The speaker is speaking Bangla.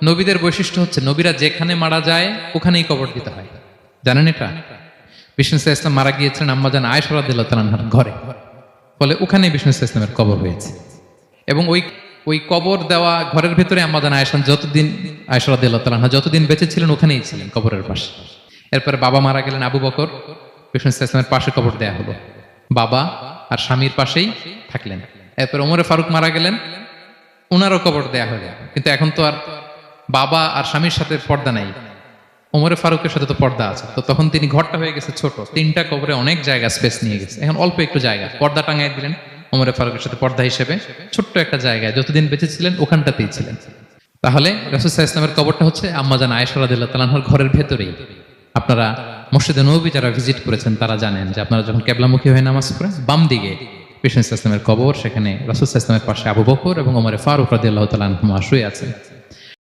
নবীদের বৈশিষ্ট্য হচ্ছে নবীরা যেখানে মারা যায় ওখানেই কবর দিতে হয়। জানেন এটা? বিষ্ণু ইসলাম মারা গিয়েছিলেন আম্মাজান আয়েশা রাদিয়াল্লাহু তাআলা আনহার ঘরে, ফলে ওখানে বিষ্ণু ইসলামের কবর হয়েছে। এবং ওই কবর দেওয়া ঘরের ভেতরে আম্মাজান আয়েশা রাদিয়াল্লাহু তাআলা আনহা যতদিন বেঁচে ছিলেন ওখানেই ছিলেন কবরের পাশে। এরপরে বাবা মারা গেলেন আবু বকর, বিষ্ণু ইসলামের পাশে কবর দেয়া হলো, বাবা আর স্বামীর পাশেই থাকলেন। এরপর ওমরে ফারুক মারা গেলেন, ওনারও কবর দেয়া হলো। কিন্তু এখন তো আর বাবা আর স্বামীর সাথে পর্দা নাই, ওমরে ফারুকের সাথে তো পর্দা আছে। তো তখন তিনি ঘরটা হয়ে গেছে ছোট, 3টা কবরে অনেক জায়গা স্পেস নিয়ে গেছে। এখন অল্প একটু জায়গা পর্দা টাঙাই দিলেন ওমরে ফারুকের সাথে পর্দা হিসেবে, ছোট্ট একটা জায়গায় যতদিন বেঁচে ছিলেন ওখানটাতেই ছিলেন। তাহলে রাসূল সাল্লাল্লাহু আলাইহি ওয়াসাল্লামের কবরটা হচ্ছে আম্মাজান আয়েশা রাদিয়াল্লাহু তাআলা আনহার ঘরের ভেতরেই। আপনারা মসজিদে নববী যারা ভিজিট করেছেন তারা জানেন যে আপনারা যখন কিবলামুখী হয়ে নামাজ পড়েন, বাম দিকে বিষ্ণু ইসলামের কবর, সেখানে রাসূল সাল্লাল্লাহু আলাইহি ওয়াসাল্লামের পাশে আবু বকর এবং ওমরে ফারুক রাদিয়াল্লাহু তাআলা আনহুমা শুয়ে আছেন।